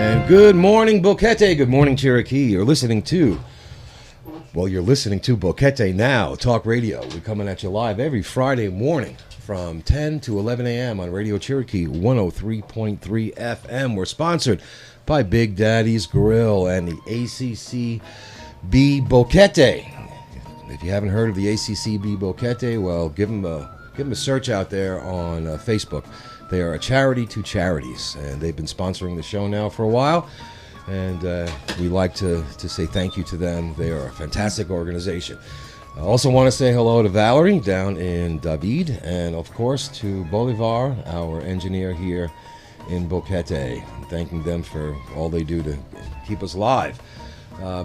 And good morning, Boquete. Good morning, Cherokee. You're listening to Boquete Now, talk radio. We're coming at you live every Friday morning from 10 to 11 a.m. on Radio Cherokee 103.3 FM. We're sponsored by Big Daddy's Grill and the ACCB Boquete. If you haven't heard of the ACCB Boquete, well, give them a search out there on Facebook. They are a charity to charities, and they've been sponsoring the show now for a while. And we like to say thank you to them. They are a fantastic organization. I also want to say hello to Valerie down in David, and of course to Bolivar, our engineer here in Boquete. Thanking them for all they do to keep us live.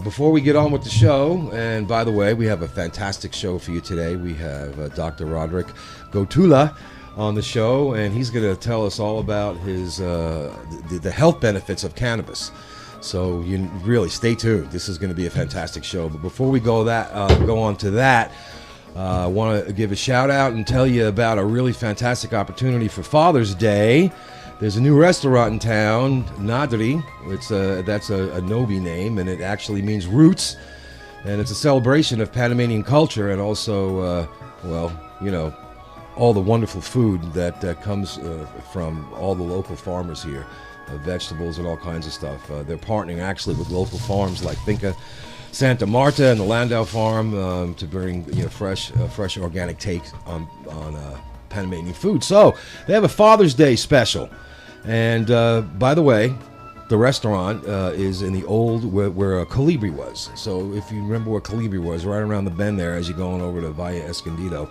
Before we get on with the show, and by the way, we have a fantastic show for you today. We have Dr. Roderic Gottula on the show, and he's going to tell us all about his the health benefits of cannabis. So you really stay tuned. This is going to be a fantastic show. But before we go on to that, I want to give a shout out and tell you about a really fantastic opportunity for Father's Day. There's a new restaurant in town, Nadri. That's a Nobi name, and it actually means roots. And it's a celebration of Panamanian culture and also, all the wonderful food that comes from all the local farmers here, vegetables and all kinds of stuff. They're partnering actually with local farms like Finca Santa Marta and the Landau Farm to bring fresh organic takes on Panamanian food. So they have a Father's Day special. And by the way, the restaurant is in the old where Colibri was. So if you remember where Colibri was, right around the bend there as you're going over to Valle Escondido.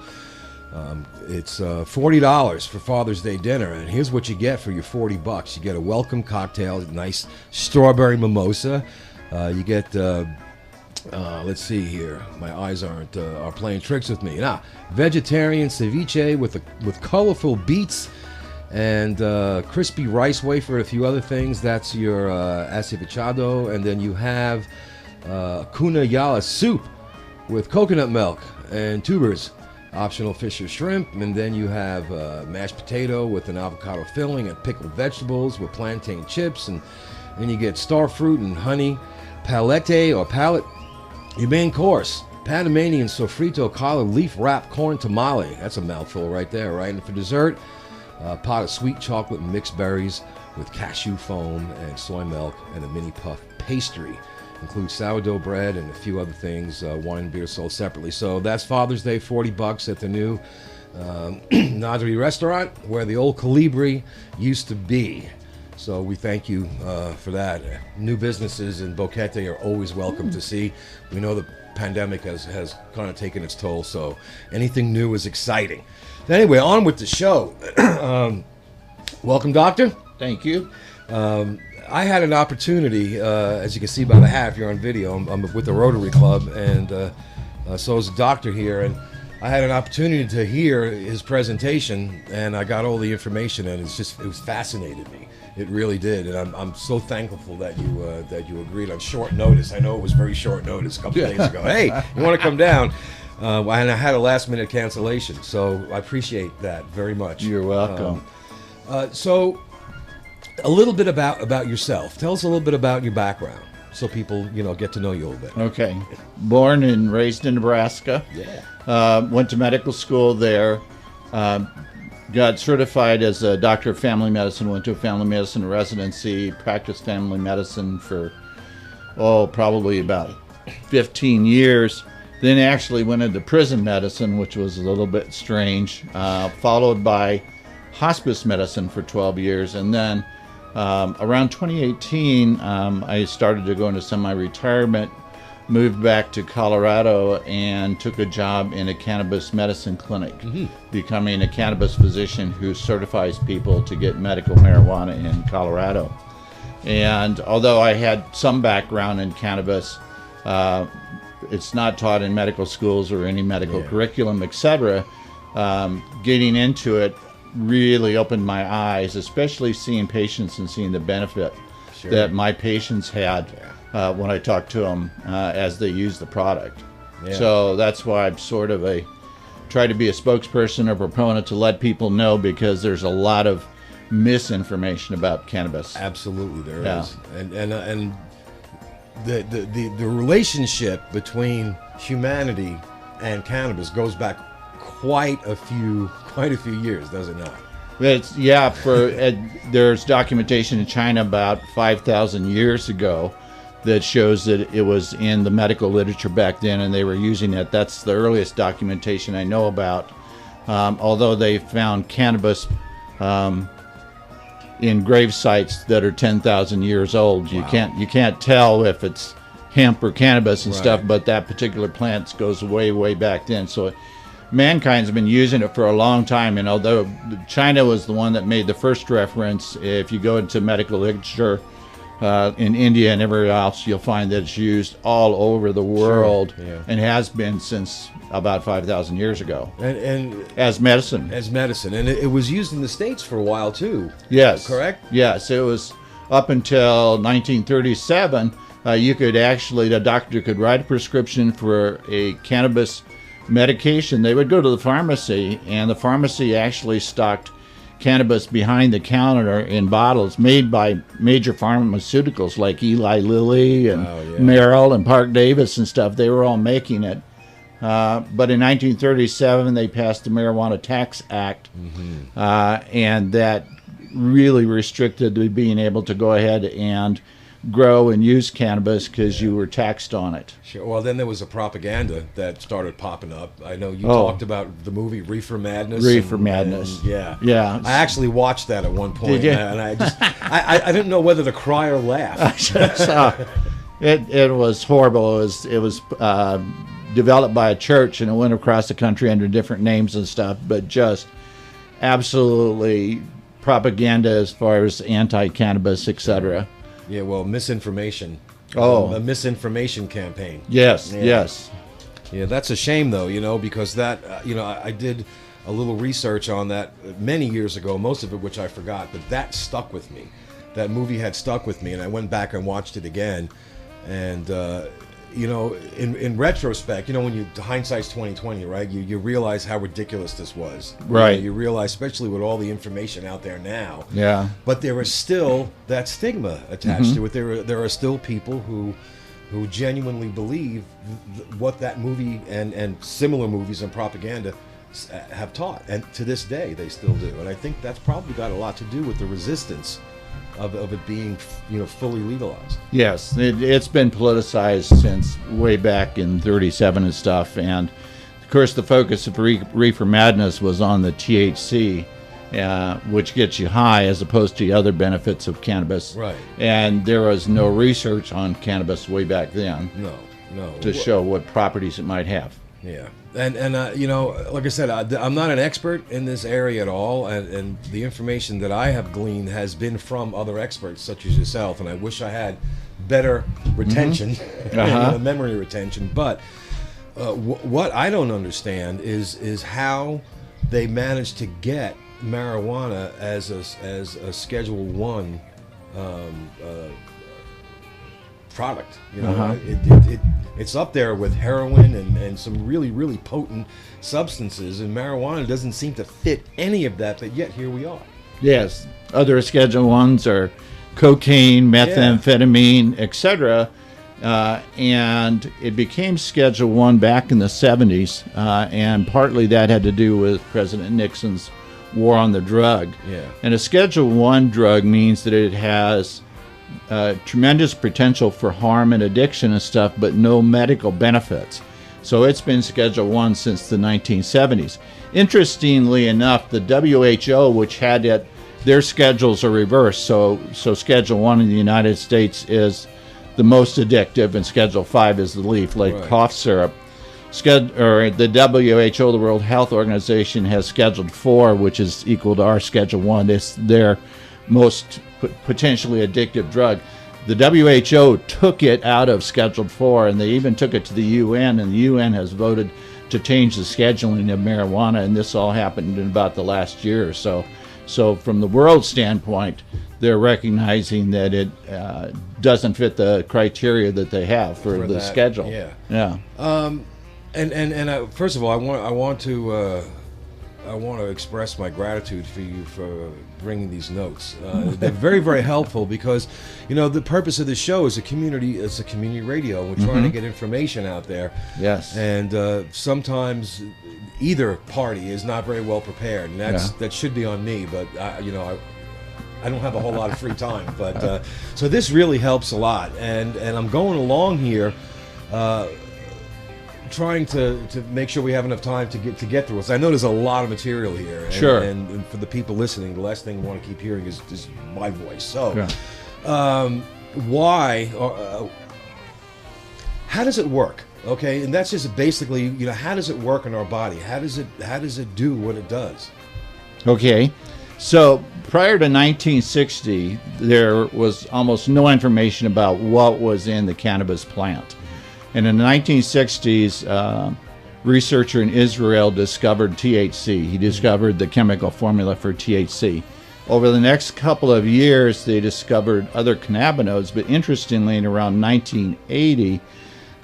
It's $40 for Father's Day dinner, and here's what you get for your $40. You get a welcome cocktail, nice strawberry mimosa. You get, let's see here, my eyes are playing tricks with me. Now, vegetarian ceviche with colorful beets and crispy rice wafer and a few other things. That's your acevichado, and then you have cuna yala soup with coconut milk and tubers. Optional fish or shrimp, and then you have mashed potato with an avocado filling and pickled vegetables with plantain chips, and then you get star fruit and honey palette or palette. Your main course, Panamanian sofrito collard leaf wrapped corn tamale. That's a mouthful right there, right? And for dessert, a pot of sweet chocolate and mixed berries with cashew foam and soy milk and a mini puff pastry. Includes sourdough bread and a few other things, wine and beer sold separately. So that's Father's Day, $40 at the new Nadri restaurant where the old Colibri used to be. So we thank you for that. New businesses in Boquete are always welcome to see. We know the pandemic has kind of taken its toll, so anything new is exciting. Anyway, on with the show. Welcome, Doctor. Thank you. I had an opportunity, as you can see by the hat, if you're on video, I'm with the Rotary Club, and so is the doctor here, and I had an opportunity to hear his presentation, and I got all the information, and it was fascinated me. It really did, and I'm so thankful that you agreed on short notice. I know it was very short notice a couple days ago. Hey, you want to come down? And I had a last-minute cancellation, so I appreciate that very much. You're welcome. So, a little bit about yourself. Tell us a little bit about your background, so people get to know you a little bit. Okay, born and raised in Nebraska. Yeah. Went to medical school there. Got certified as a doctor of family medicine. Went to a family medicine residency. Practiced family medicine for probably about 15 years. Then actually went into prison medicine, which was a little bit strange. Followed by hospice medicine for 12 years, and then around 2018, I started to go into semi-retirement, moved back to Colorado, and took a job in a cannabis medicine clinic, becoming a cannabis physician who certifies people to get medical marijuana in Colorado. And although I had some background in cannabis, it's not taught in medical schools or any medical curriculum, etc. Getting into it really opened my eyes, especially seeing patients and seeing the benefit that my patients had when I talked to them as they use the product. So that's why I'm sort of try to be a spokesperson or proponent to let people know, because there's a lot of misinformation about cannabis. Absolutely, there Yeah. is, and the relationship between humanity and cannabis goes back quite a few years, does it not? It's, there's documentation in China about 5,000 years ago that shows that it was in the medical literature back then, and they were using it. That's the earliest documentation I know about. Although they found cannabis in grave sites that are 10,000 years old. Wow. You can't tell if it's hemp or cannabis and Right. stuff, but that particular plant goes way back then. So mankind's been using it for a long time, and although China was the one that made the first reference, if you go into medical literature in India and everywhere else, you'll find that it's used all over the world. Sure, yeah. And has been since about 5,000 years ago And as medicine. and it was used in the States for a while too. Yes. Correct? Yes, it was up until 1937. The doctor could write a prescription for a cannabis medication. They would go to the pharmacy, and the pharmacy actually stocked cannabis behind the counter in bottles made by major pharmaceuticals like Eli Lilly and Merrill and Park Davis and stuff. They were all making it. But in 1937, they passed the Marijuana Tax Act, and that really restricted the being able to go ahead and grow and use cannabis because you were taxed on it. Sure. Well, then there was a propaganda that started popping up. I know you talked about the movie Reefer Madness. Reefer Madness. Yeah. Yeah. I actually watched that at one point. Did you? And I just, I didn't know whether to cry or laugh. It was horrible. It was developed by a church, and it went across the country under different names and stuff, but just absolutely propaganda as far as anti-cannabis, etc. Yeah, well, misinformation. Oh. A misinformation campaign. Yes, Yeah. yes. Yeah, that's a shame, though, because that, I did a little research on that many years ago, most of it which I forgot, but that stuck with me. That movie had stuck with me, and I went back and watched it again. And, in retrospect, when hindsight's 20/20, right? You realize how ridiculous this was. Right. You realize, especially with all the information out there now. Yeah. But there is still that stigma attached to it. There are still people who genuinely believe what that movie and similar movies and propaganda have taught, and to this day they still do. And I think that's probably got a lot to do with the resistance of it being fully legalized. Yes, it's been politicized since way back in 37 and stuff, and of course the focus of Reefer Madness was on the THC, which gets you high as opposed to the other benefits of cannabis. Right. And there was no research on cannabis way back then No. to show what properties it might have. Yeah, and like I said, I'm not an expert in this area at all, and the information that I have gleaned has been from other experts such as yourself, and I wish I had better retention, memory retention. But what I don't understand is how they managed to get marijuana as a Schedule 1 product. It's up there with heroin and some really, really potent substances, and marijuana doesn't seem to fit any of that, but yet here we are. Yes, other Schedule 1s are cocaine, methamphetamine, etc. And it became Schedule 1 back in the 70s, and partly that had to do with President Nixon's war on the drug. Yeah. And a Schedule 1 drug means that it has tremendous potential for harm and addiction and stuff, but no medical benefits. So it's been Schedule 1 since the 1970s. Interestingly enough, the WHO, which had it, their schedules are reversed. So Schedule 1 in the United States is the most addictive, and Schedule 5 is the leaf, like cough syrup. The WHO, the World Health Organization, has Scheduled 4, which is equal to our Schedule 1. It's their most potentially addictive drug. The WHO took it out of Scheduled 4, and they even took it to the UN, and the UN has voted to change the scheduling of marijuana, and this all happened in about the last year or so. So from the world standpoint, they're recognizing that it doesn't fit the criteria that they have for the that, schedule. Yeah. Yeah. And first of all, I want to I want to express my gratitude for you for bringing these notes. They're very, very helpful because, you know, the purpose of this show is a community radio. We're trying to get information out there. Yes. And sometimes either party is not very well prepared, and that should be on me. But you know, I don't have a whole lot of free time. But so this really helps a lot, and I'm going along here. Trying to make sure we have enough time to get through this. I know there's a lot of material here. And, sure. And for the people listening, the last thing we want to keep hearing is my voice. So, how does it work? Okay, and that's just basically, you know, how does it work in our body? How does it do what it does? Okay, so prior to 1960, there was almost no information about what was in the cannabis plant. And in the 1960s, researcher in Israel discovered THC. He discovered the chemical formula for THC. Over the next couple of years, they discovered other cannabinoids, but interestingly, in around 1980,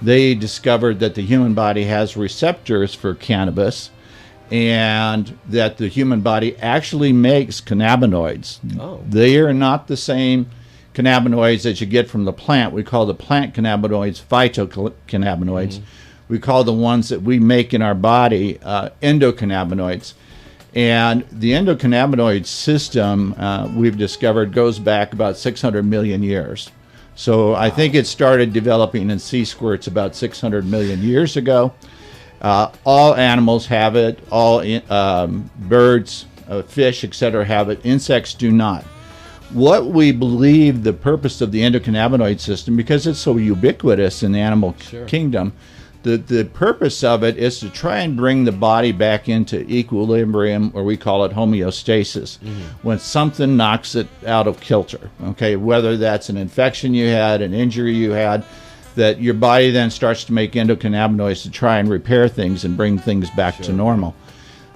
they discovered that the human body has receptors for cannabis, and that the human body actually makes cannabinoids. Oh. They are not the same cannabinoids that you get from the plant. We call the plant cannabinoids phytocannabinoids. We call the ones that we make in our body endocannabinoids. And the endocannabinoid system, we've discovered, goes back about 600 million years. So I think it started developing in sea squirts about 600 million years ago. All animals have it, all birds, fish, etc. have it. Insects do not. What we believe the purpose of the endocannabinoid system, because it's so ubiquitous in the animal kingdom, the purpose of it is to try and bring the body back into equilibrium, or we call it homeostasis, when something knocks it out of kilter. Okay, whether that's an infection you had, an injury you had, that your body then starts to make endocannabinoids to try and repair things and bring things back to normal.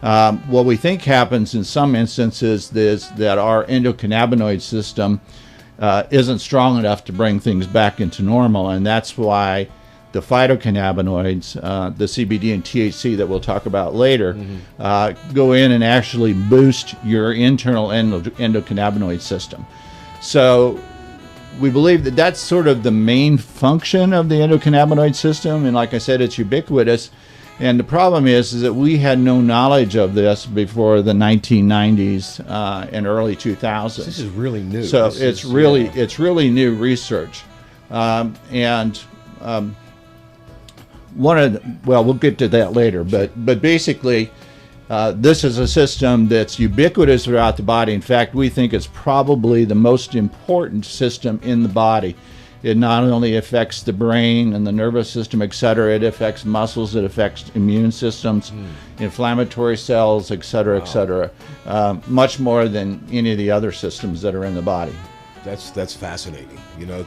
What we think happens in some instances is that our endocannabinoid system isn't strong enough to bring things back into normal, and that's why the phytocannabinoids, the CBD and THC that we'll talk about later, go in and actually boost your internal endocannabinoid system. So we believe that that's sort of the main function of the endocannabinoid system, and like I said, it's ubiquitous. And the problem is that we had no knowledge of this before the 1990s and early 2000s. This is really new. So it's really new research, we'll get to that later. But basically, this is a system that's ubiquitous throughout the body. In fact, we think it's probably the most important system in the body. It not only affects the brain and the nervous system, etc., it affects muscles, it affects immune systems, inflammatory cells, etc., etc., much more than any of the other systems that are in the body. That's fascinating. You know,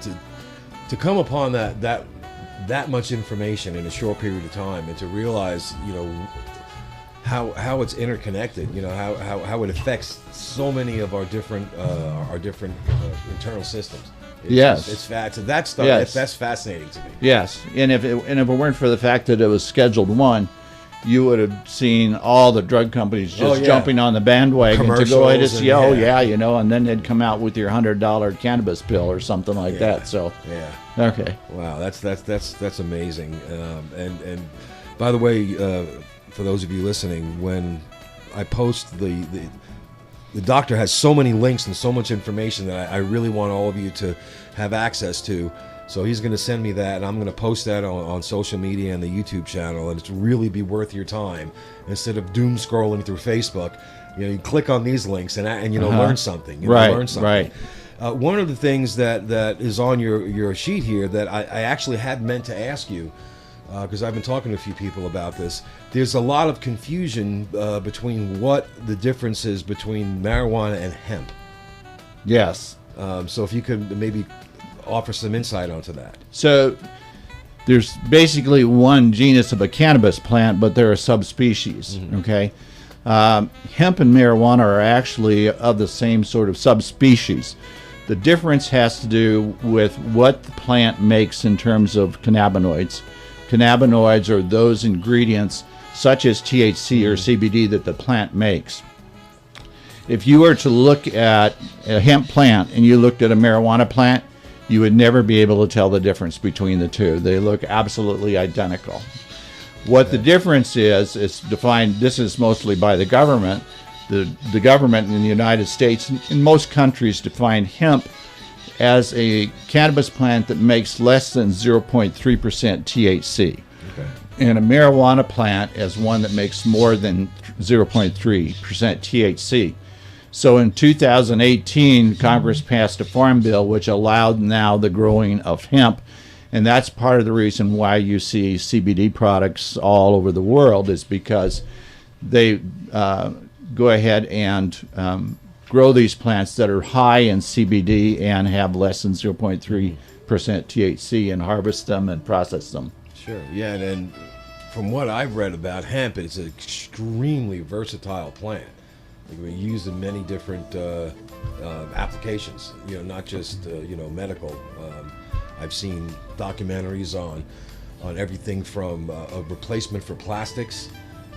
to come upon that much information in a short period of time, and to realize, you know, how it's interconnected. You know, how it affects so many of our different internal systems. It's that stuff. Yes. That's fascinating to me. Yes, and if it weren't for the fact that it was Scheduled 1, you would have seen all the drug companies just jumping on the bandwagon to go ahead and say, you know, and then they'd come out with your $100 cannabis pill or something like that. So okay, wow, that's amazing. And by the way, for those of you listening, when I post the doctor has so many links and so much information that I really want all of you to have access to. So he's going to send me that, and I'm going to post that on social media and the YouTube channel, and it's really be worth your time. Instead of doom scrolling through Facebook, you know, you click on these links and you know, learn something. Learn something. Right. One of the things that is on your sheet here that I actually had meant to ask you, because I've been talking to a few people about this. There's a lot of confusion between what the difference is between marijuana and hemp. Yes. So if you could maybe offer some insight onto that. So there's basically one genus of a cannabis plant, but there are subspecies. Okay. Hemp and marijuana are actually of the same sort of subspecies. The difference has to do with what the plant makes in terms of cannabinoids. Cannabinoids are those ingredients such as THC or CBD that the plant makes. If you were to look at a hemp plant and you looked at a marijuana plant, you would never be able to tell the difference between the two. They look absolutely identical. What the difference is defined, this is mostly by the government. The government in the United States, in most countries, define hemp as a cannabis plant that makes less than 0.3% THC. Okay. And a marijuana plant as one that makes more than 0.3% THC. So in 2018, Congress passed a farm bill which allowed now the growing of hemp. And that's part of the reason why you see CBD products all over the world, is because they go ahead and grow these plants that are high in CBD and have less than 0.3% THC and harvest them and process them. Sure. Yeah, and from what I've read about hemp, it's an extremely versatile plant. It can be used in many different applications. Not just medical. I've seen documentaries on everything from a replacement for plastics,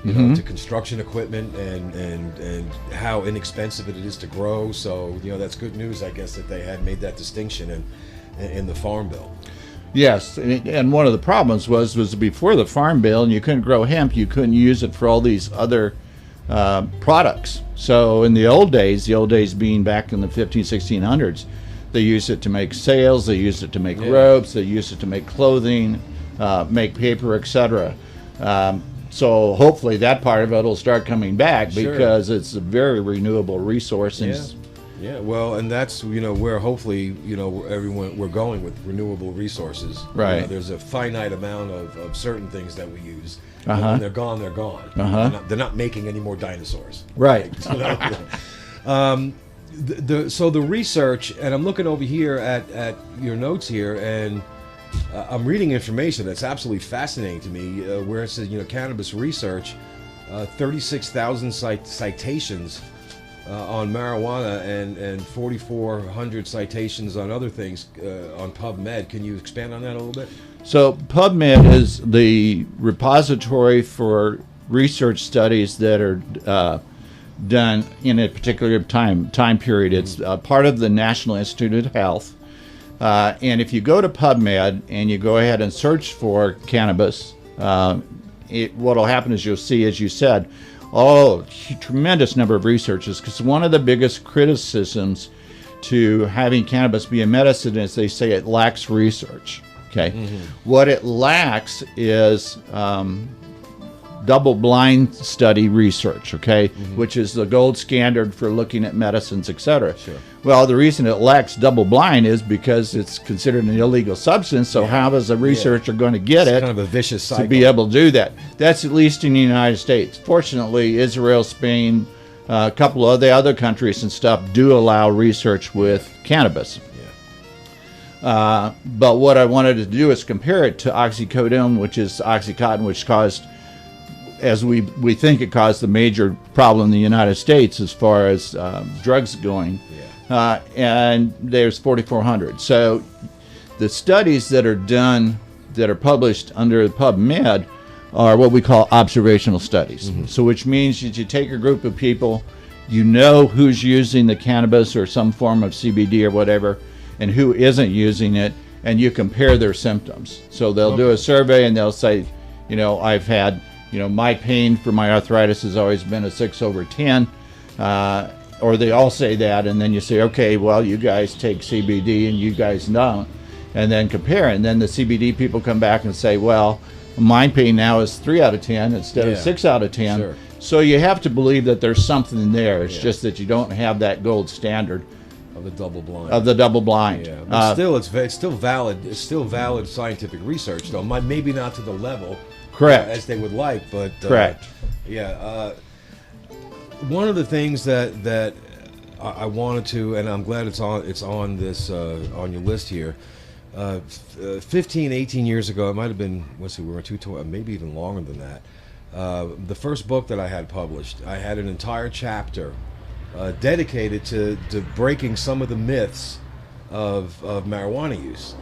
to construction equipment, and how inexpensive it is to grow. So that's good news, I guess, that they had made that distinction in the farm bill. Yes, and one of the problems was before the farm bill, and you couldn't grow hemp, you couldn't use it for all these other products. So in the old days being back in the 1600s, they used it to make sails, they used it to make ropes, they used it to make clothing, make paper, etc. So hopefully that part of it will start coming back, because it's a very renewable resource. Yeah, well, and that's where hopefully we're going with renewable resources. Right. There's a finite amount of certain things that we use. And when they're gone, they're gone. They're not making any more dinosaurs. Right. So the research, and I'm looking over here at your notes here, and I'm reading information that's absolutely fascinating to me, where it says, cannabis research, 36,000 citations on marijuana and 4,400 citations on other things on PubMed. Can you expand on that a little bit? So PubMed is the repository for research studies that are done in a particular time period. It's part of the National Institute of Health. And if you go to PubMed and you go ahead and search for cannabis, what will happen is you'll see, as you said, tremendous number of researchers, because one of the biggest criticisms to having cannabis be a medicine is they say it lacks research. Okay, what it lacks is double-blind study research, which is the gold standard for looking at medicines, etc. Sure. Well, the reason it lacks double-blind is because it's considered an illegal substance, so how is a researcher going to get it? It's kind of a vicious cycle. To be able to do that. That's at least in the United States. Fortunately, Israel, Spain, a couple of the other countries and stuff do allow research with cannabis. But what I wanted to do is compare it to oxycodone, which is Oxycontin, which caused, as we think it caused the major problem in the United States as far as drugs going. And there's 4,400. So the studies that are done, that are published under PubMed, are what we call observational studies. So which means that you take a group of people, you know who's using the cannabis or some form of CBD or whatever, and who isn't using it, and you compare their symptoms. So they'll do a survey and they'll say, I've had, my pain for my arthritis has always been a 6/10. Or they all say that, and then you say, okay, well, you guys take CBD and you guys don't, and then compare. And then the CBD people come back and say, well, my pain now is 3/10 instead of 6/10. Sure. So you have to believe that there's something there. It's just that you don't have that gold standard of the double blind. Yeah, but still, it's still valid. It's still valid scientific research, though. Maybe not to the level, correct, as they would like, but correct. One of the things that I wanted to, and I'm glad it's on this on your list here. 15, 18 years ago, it might have been. Let's see, we were maybe even longer than that. The first book that I had published, I had an entire chapter dedicated to breaking some of the myths of marijuana use.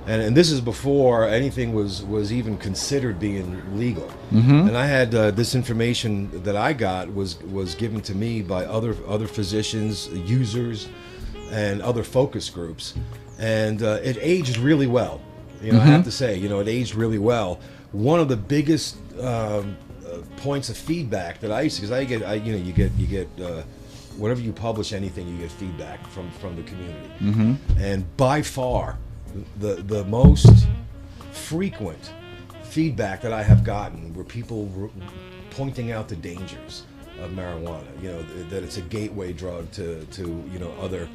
And this is before anything was even considered being legal. Mm-hmm. And I had this information that I got was given to me by other physicians, users, and other focus groups, and it aged really well. You know, I have to say, you know, it aged really well. One of the biggest points of feedback that I used to, because you get whenever you publish anything, you get feedback from the community, and by far the most frequent feedback that I have gotten were people pointing out the dangers of marijuana. You know, that it's a gateway drug to you know, other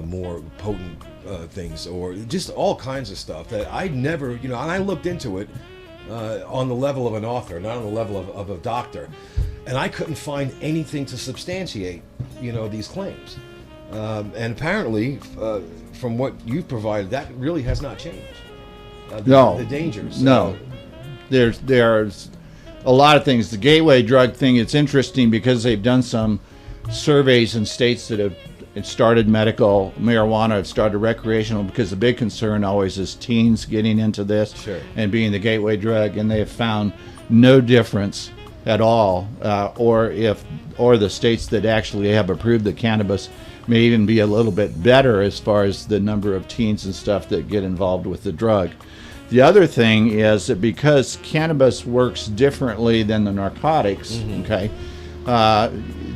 more potent things, or just all kinds of stuff that I never, you know, and I looked into it on the level of an author, not on the level of a doctor, and I couldn't find anything to substantiate, you know, these claims. And apparently, from what you've provided, that really has not changed. The dangers. No, there's a lot of things. The gateway drug thing, it's interesting because they've done some surveys in states that have started medical marijuana, have started recreational, because the big concern always is teens getting into this and being the gateway drug, and they have found no difference at all, or the states that actually have approved the cannabis may even be a little bit better as far as the number of teens and stuff that get involved with the drug. The other thing is that because cannabis works differently than the narcotics, okay,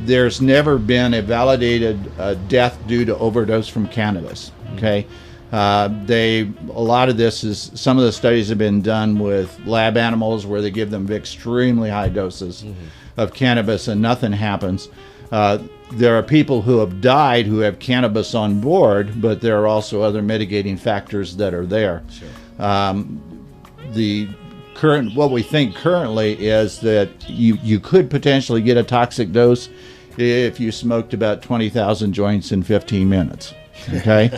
there's never been a validated death due to overdose from cannabis, okay. A lot of this is, some of the studies have been done with lab animals where they give them extremely high doses of cannabis and nothing happens. There are people who have died who have cannabis on board, but there are also other mitigating factors that are there. What we think currently is that you could potentially get a toxic dose if you smoked about 20,000 joints in 15 minutes. Okay,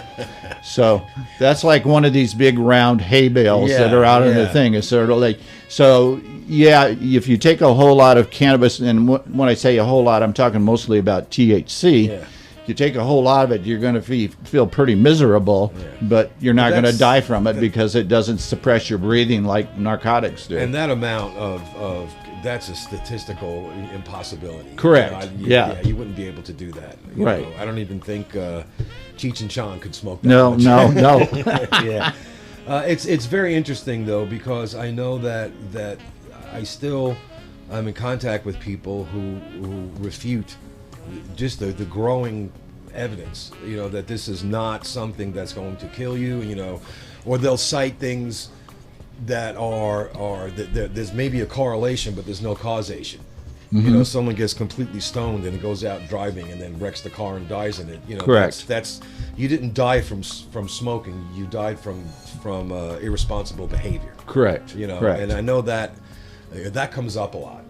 so that's like one of these big round hay bales that are out in the thing. It's sort of like, so yeah, if you take a whole lot of cannabis, and when I say a whole lot, I'm talking mostly about THC. If you take a whole lot of it, you're going to feel pretty miserable, but you're not going to die from it because it doesn't suppress your breathing like narcotics do. And that amount of that's a statistical impossibility. Correct. You know, you wouldn't be able to do that. You know, I don't even think Cheech and Chong could smoke that much. No. It's very interesting though, because I know that I'm in contact with people who refute just the growing evidence, you know, that this is not something that's going to kill you, you know, or they'll cite things that there's maybe a correlation, but there's no causation. You know, someone gets completely stoned and goes out driving and then wrecks the car and dies in it. You know, correct. That's you didn't die from smoking. You died from irresponsible behavior. Correct. You know, correct. And I know that comes up a lot.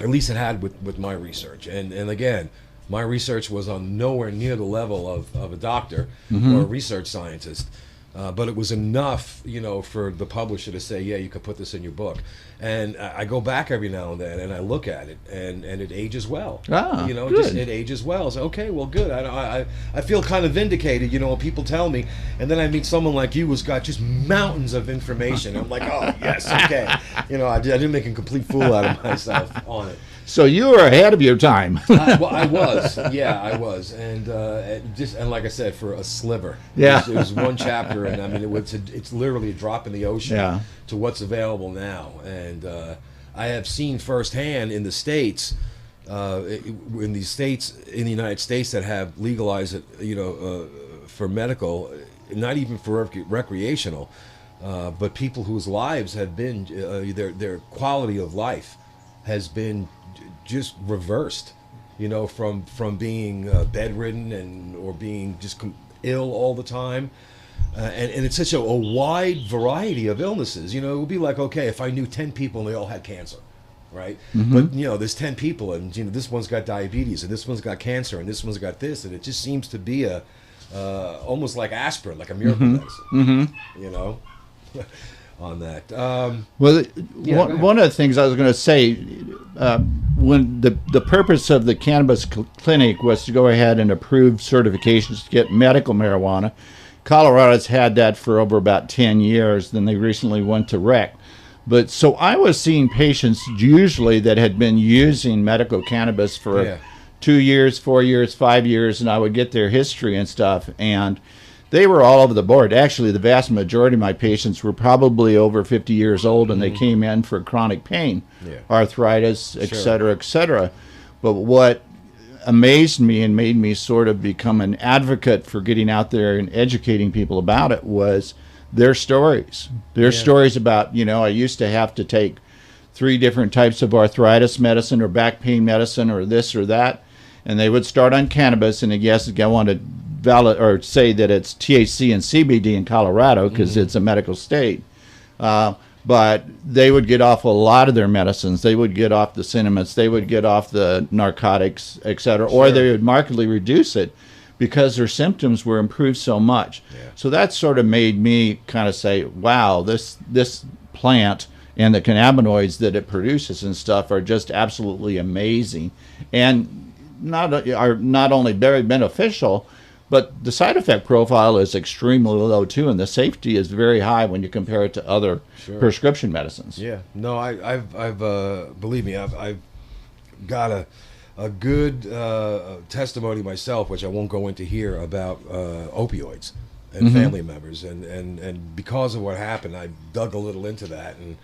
At least it had with my research. And again, my research was on nowhere near the level of a doctor or a research scientist. But it was enough, you know, for the publisher to say, yeah, you could put this in your book. And I go back every now and then and I look at it, and it ages well. Ah, you know, good. it ages well. So okay, well, good. I feel kind of vindicated, you know, when people tell me, and then I meet someone like you who's got just mountains of information. I'm like, oh yes, okay. You know, I didn't make a complete fool out of myself on it. So you were ahead of your time. Well, I was, and like I said, for a sliver. It was one chapter, and I mean, it's literally a drop in the ocean to what's available now. And I have seen firsthand in the states, in the United States that have legalized it, you know, for medical, not even for recreational, but people whose lives have been their quality of life has been just reversed, you know, from being bedridden or being just ill all the time, and it's such a wide variety of illnesses. You know, it would be like, okay, if I knew 10 people and they all had cancer, right? But you know, there's 10 people, and you know, this one's got diabetes, and this one's got cancer, and this one's got this, and it just seems to be almost like aspirin, like a miracle medicine. You know. On that. One of the things I was going to say, when the purpose of the cannabis clinic was to go ahead and approve certifications to get medical marijuana, Colorado's had that for over about 10 years. Then they recently went to rec. But so I was seeing patients usually that had been using medical cannabis for 2 years, 4 years, 5 years, and I would get their history and stuff, and they were all over the board. Actually, the vast majority of my patients were probably over 50 years old, and they came in for chronic pain, arthritis, et cetera, et cetera. But what amazed me and made me sort of become an advocate for getting out there and educating people about it was their stories. Their stories about, you know, I used to have to take 3 different types of arthritis medicine or back pain medicine or this or that, and they would start on cannabis, and I guess I want to valid or say that it's THC and CBD in Colorado because it's a medical state. But they would get off a lot of their medicines. They would get off the cinnamons. They would get off the narcotics, et cetera, or they would markedly reduce it because their symptoms were improved so much. So that sort of made me kind of say, wow, this plant and the cannabinoids that it produces and stuff are just absolutely amazing, and are not only very beneficial, but the side effect profile is extremely low too, and the safety is very high when you compare it to other prescription medicines. Yeah, no, I've believe me, I've got a good testimony myself, which I won't go into here, about opioids and family members, and because of what happened, I dug a little into that, and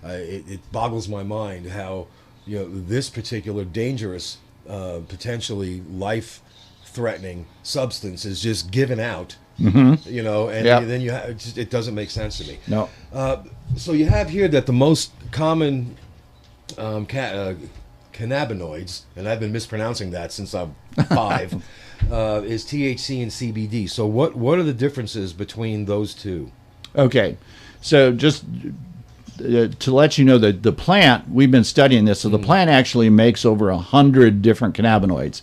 it boggles my mind how, you know, this particular dangerous, potentially life-threatening substance is just given out, you know, and then you have, it doesn't make sense to me. No. So you have here that the most common cannabinoids, and I've been mispronouncing that since I'm 5, is THC and CBD. So what are the differences between those two? Okay, so just to let you know that the plant, we've been studying this, so the plant actually makes over 100 different cannabinoids.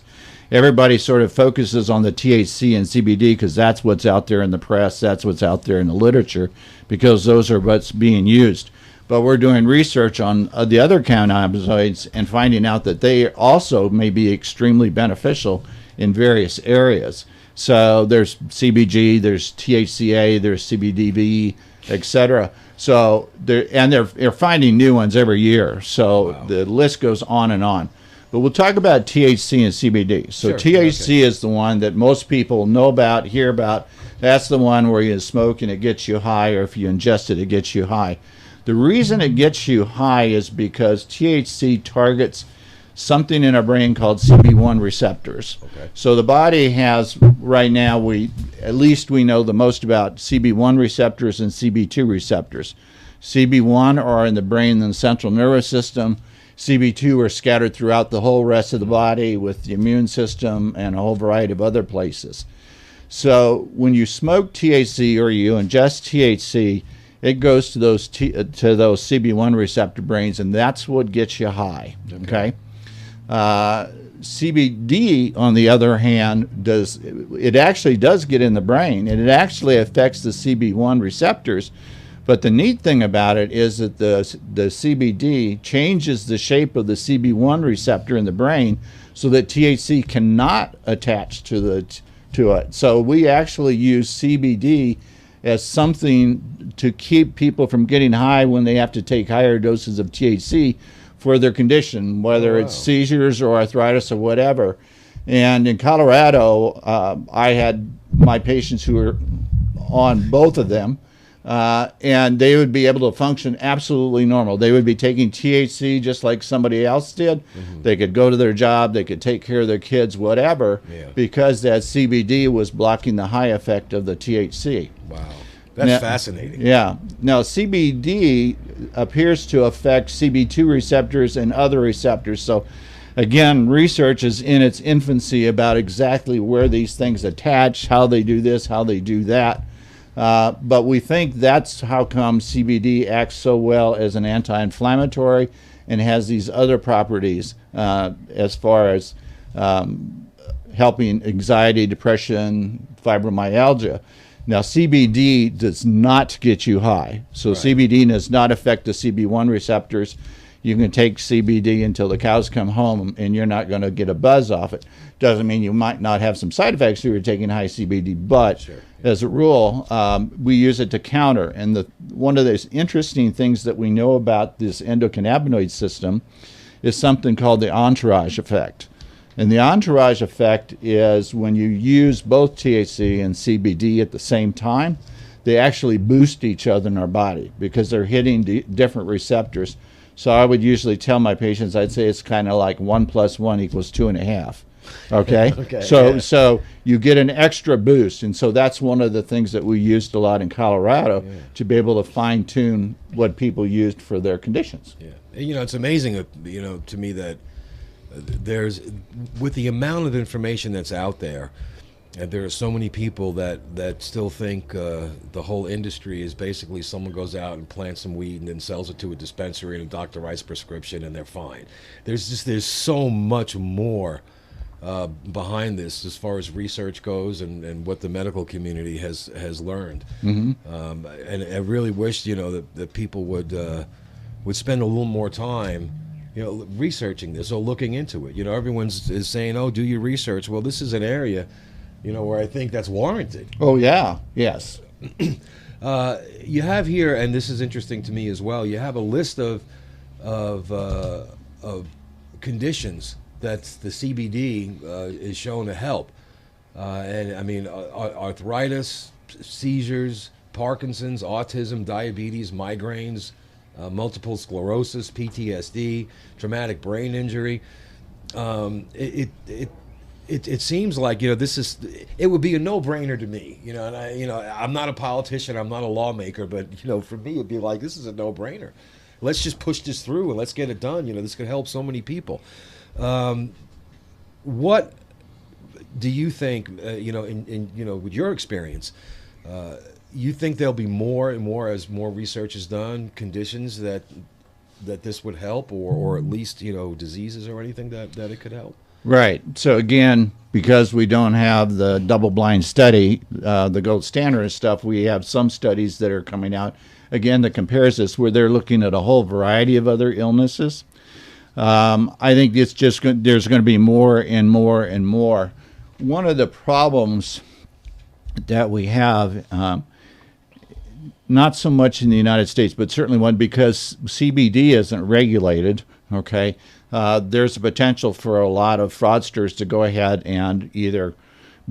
Everybody sort of focuses on the THC and CBD because that's what's out there in the press, that's what's out there in the literature, because those are what's being used. But we're doing research on the other cannabinoids and finding out that they also may be extremely beneficial in various areas. So there's CBG, there's THCA, there's CBDV, etc. So they're finding new ones every year. So the list goes on and on. But we'll talk about THC and CBD. So THC is the one that most people know about, hear about. That's the one where you smoke and it gets you high, or if you ingest it, it gets you high. The reason it gets you high is because THC targets something in our brain called CB1 receptors. So the body has, right now, at least we know the most about CB1 receptors and CB2 receptors. CB1 are in the brain and the central nervous system. CB2 are scattered throughout the whole rest of the body with the immune system and a whole variety of other places. So when you smoke THC or you ingest THC, it goes to those CB1 receptor brains, and that's what gets you high. Okay. CBD, on the other hand, actually does get in the brain, and it actually affects the CB1 receptors. But the neat thing about it is that the CBD changes the shape of the CB1 receptor in the brain so that THC cannot attach to it. So we actually use CBD as something to keep people from getting high when they have to take higher doses of THC for their condition, whether it's seizures or arthritis or whatever. And in Colorado, I had my patients who were on both of them, and they would be able to function absolutely normal. They would be taking THC just like somebody else did. They could go to their job, they could take care of their kids, whatever, because that CBD was blocking the high effect of the THC. Wow. That's fascinating. Yeah. Now, CBD appears to affect CB2 receptors and other receptors. So, again, research is in its infancy about exactly where these things attach, how they do this, how they do that. But we think that's how come CBD acts so well as an anti-inflammatory and has these other properties as far as helping anxiety, depression, fibromyalgia. Now, CBD does not get you high. So CBD does not affect the CB1 receptors. you can take CBD until the cows come home and you're not going to get a buzz off it. Doesn't mean you might not have some side effects if you're taking high CBD, but Sure. as a rule, we use it to counter. And one of those interesting things that we know about this endocannabinoid system is something called the entourage effect. And the entourage effect is when you use both THC and CBD at the same time, they actually boost each other in our body because they're hitting different receptors. So I would usually tell my patients, I'd say it's kind of like 1 + 1 = 2.5. Okay? Okay, So you get an extra boost. And so that's one of the things that we used a lot in Colorado to be able to fine tune what people used for their conditions. Yeah. You know, it's amazing, you know, to me that there's, with the amount of information that's out there, and there are so many people that still think the whole industry is basically someone goes out and plants some weed and then sells it to a dispensary and a doctor writes a prescription and they're fine. There's so much more behind this as far as research goes and what the medical community has learned. Mm-hmm. And I really wish, you know, that people would spend a little more time, you know, researching this or looking into it. You know, everyone's is saying, oh, do your research. Well, this is an area, you know, where I think that's warranted. Oh, yeah. Yes. You have here, and this is interesting to me as well, you have a list of conditions that the CBD is shown to help. And I mean, arthritis, seizures, Parkinson's, autism, diabetes, migraines, multiple sclerosis, PTSD, traumatic brain injury. It seems like, you know, it would be a no-brainer to me, you know, and I'm not a politician, I'm not a lawmaker, but, you know, for me it'd be like, this is a no-brainer. Let's just push this through and let's get it done. You know, this could help so many people. What do you think, you know, in you know, with your experience, you think there'll be more and more as more research is done, conditions that this would help, or at least, you know, diseases or anything that it could help? Right. So again, because we don't have the double-blind study, the gold standard and stuff, we have some studies that are coming out, again, that compares this, where they're looking at a whole variety of other illnesses. I think it's just there's going to be more and more and more. One of the problems that we have, not so much in the United States, but certainly one, because CBD isn't regulated, okay, there's a potential for a lot of fraudsters to go ahead and either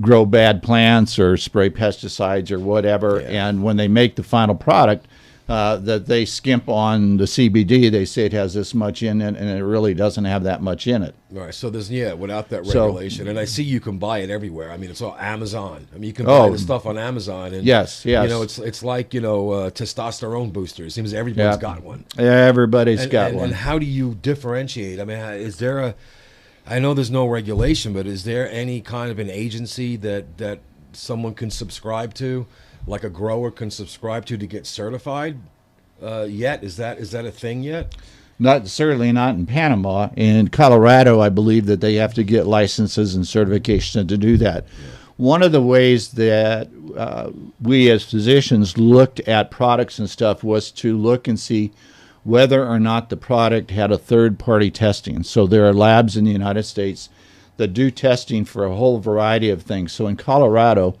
grow bad plants or spray pesticides or whatever, and when they make the final product, that they skimp on the CBD, they say it has this much in it, and it really doesn't have that much in it. All right, so there's, without that regulation, and I see you can buy it everywhere. I mean, it's all Amazon. I mean, you can buy the stuff on Amazon, and yes, you know, it's like, you know, testosterone boosters. It seems everybody's got one. Everybody's got one. And how do you differentiate? I mean, is there I know there's no regulation, but is there any kind of an agency that someone can subscribe to, like a grower can subscribe to get certified yet? Is that a thing yet? Certainly not in Panama. In Colorado, I believe that they have to get licenses and certification to do that. Yeah. One of the ways that we as physicians looked at products and stuff was to look and see whether or not the product had a third-party testing. So there are labs in the United States that do testing for a whole variety of things. So in Colorado,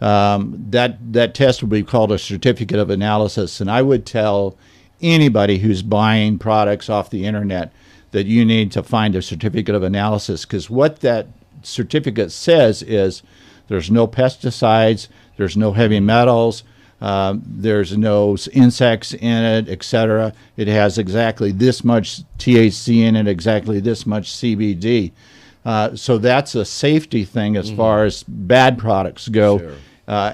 that test would be called a certificate of analysis, and I would tell anybody who's buying products off the internet that you need to find a certificate of analysis, because what that certificate says is there's no pesticides, there's no heavy metals, there's no insects in it, etc. It has exactly this much THC in it, exactly this much CBD. So that's a safety thing as far as bad products go. Sure.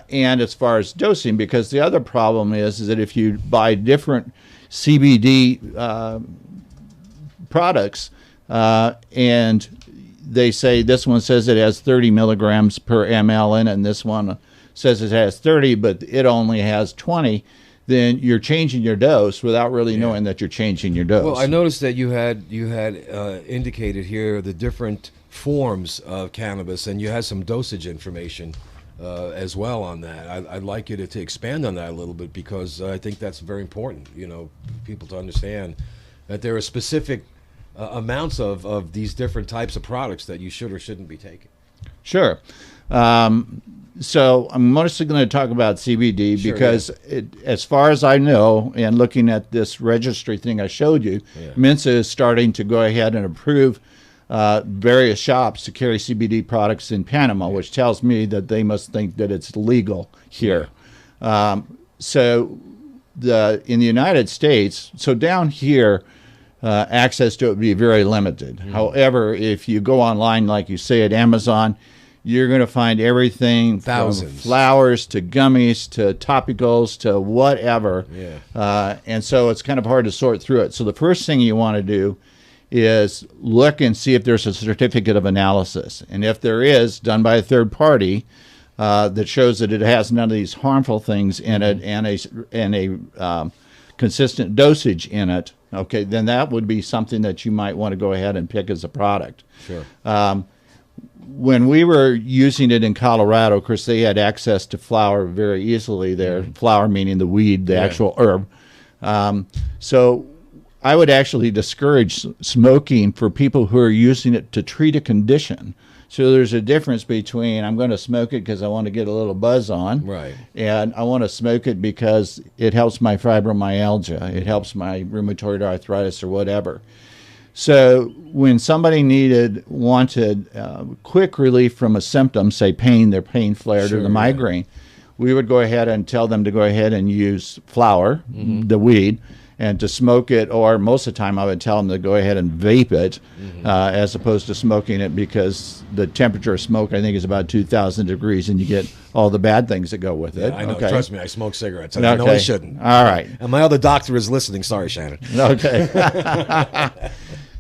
And as far as dosing, because the other problem is that if you buy different CBD products and they say this one says it has 30 milligrams per ml in it, and this one says it has 30, but it only has 20, then you're changing your dose without really knowing that you're changing your dose. Well, I noticed that you had indicated here the different forms of cannabis, and you had some dosage information as well on that. I'd like you to expand on that a little bit, because I think that's very important, you know, people to understand, that there are specific amounts of these different types of products that you should or shouldn't be taking. Sure. So I'm mostly going to talk about CBD Sure, because, as far as I know, and looking at this registry thing I showed you, Mensa is starting to go ahead and approve various shops to carry CBD products in Panama, which tells me that they must think that it's legal here. So in the United States, so down here, access to it would be very limited. However, if you go online, like you say at Amazon, you're going to find everything Thousands. from flowers to gummies to topicals to whatever. And so it's kind of hard to sort through it. So the first thing you want to do is look and see if there's a certificate of analysis. And if there is, done by a third party, that shows that it has none of these harmful things in it and a consistent dosage in it, okay, then that would be something that you might want to go ahead and pick as a product. Sure. When we were using it in Colorado, of course, they had access to flower very easily there. Flower meaning the weed, the actual herb. So I would actually discourage smoking for people who are using it to treat a condition. So there's a difference between I'm going to smoke it because I want to get a little buzz on, Right. and I want to smoke it because it helps my fibromyalgia, it helps my rheumatoid arthritis or whatever. So when somebody wanted quick relief from a symptom, say pain, their pain flared or the migraine, we would go ahead and tell them to go ahead and use flower, the weed, and to smoke it, or most of the time I would tell them to go ahead and vape it as opposed to smoking it, because the temperature of smoke, I think, is about 2,000 degrees, and you get all the bad things that go with it. I know. Okay. Trust me, I smoke cigarettes. I know I shouldn't. All right. And my other doctor is listening. Sorry, Shannon. Okay.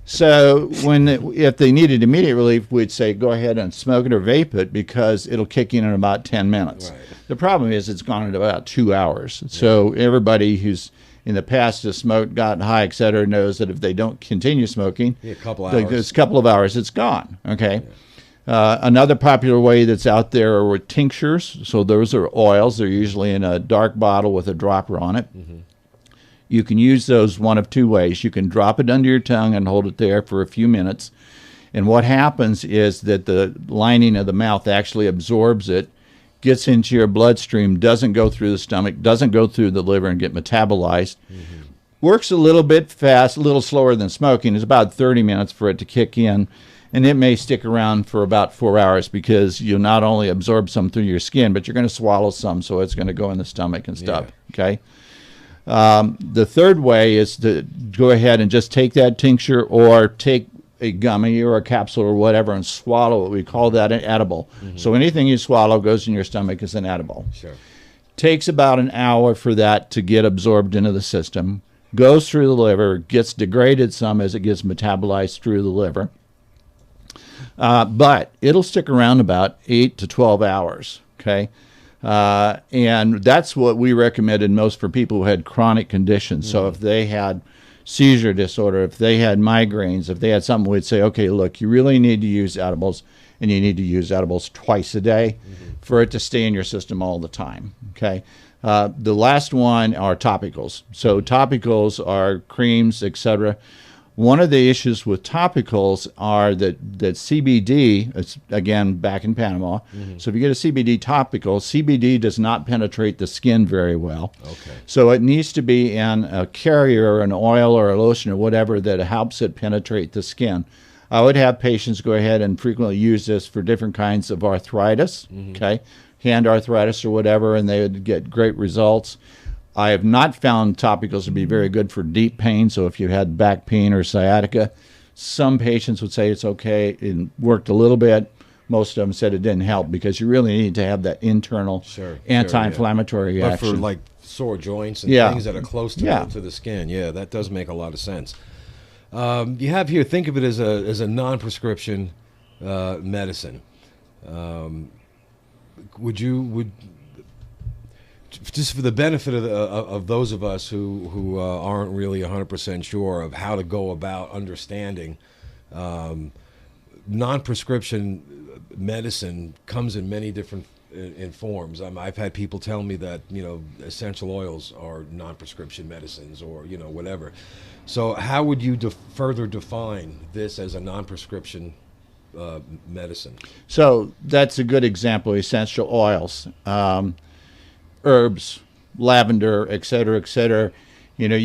So if they needed immediate relief, we'd say go ahead and smoke it or vape it because it'll kick in about 10 minutes. Right. The problem is it's gone in about 2 hours. So everybody who's in the past has smoked, gotten high, et cetera, knows that if they don't continue smoking, A couple hours. it's a couple of hours, it's gone. Okay. Another popular way that's out there are with tinctures. So those are oils. They're usually in a dark bottle with a dropper on it. You can use those one of two ways. You can drop it under your tongue and hold it there for a few minutes. And what happens is that the lining of the mouth actually absorbs it, gets into your bloodstream, doesn't go through the stomach, doesn't go through the liver and get metabolized. Works a little bit fast, a little slower than smoking. It's about 30 minutes for it to kick in. And it may stick around for about 4 hours because you'll not only absorb some through your skin, but you're going to swallow some, so it's going to go in the stomach and stuff. Okay. The third way is to go ahead and just take that tincture or take a gummy or a capsule or whatever and swallow it. We call that an edible. So anything you swallow goes in your stomach as an edible. Sure. Takes about an hour for that to get absorbed into the system, goes through the liver, gets degraded some as it gets metabolized through the liver. But it'll stick around about 8 to 12 hours, okay? And that's what we recommended most for people who had chronic conditions. So if they had seizure disorder, if they had migraines, if they had something, we'd say, okay, look, you really need to use edibles, and you need to use edibles twice a day for it to stay in your system all the time, okay? The last one are topicals. So topicals are creams, etc. One of the issues with topicals are that CBD, it's again back in Panama, so if you get a CBD topical, CBD does not penetrate the skin very well. Okay. So it needs to be in a carrier, an oil or a lotion or whatever that helps it penetrate the skin. I would have patients go ahead and frequently use this for different kinds of arthritis, okay, hand arthritis or whatever, and they would get great results. I have not found topicals to be very good for deep pain. So if you had back pain or sciatica, some patients would say it's okay. It worked a little bit. Most of them said it didn't help because you really need to have that internal anti-inflammatory But action. for like sore joints and Yeah. things that are close to, Yeah. to the skin, that does make a lot of sense. You have here, think of it as a non-prescription medicine. Would just for the benefit of those of us who aren't really 100% sure of how to go about understanding, non-prescription medicine comes in many different in forms. I've had people tell me that, you know, essential oils are non-prescription medicines, or, you know, whatever. So how would you further define this as a non-prescription medicine? So that's a good example. Essential oils, herbs, lavender, et cetera, et cetera. You know,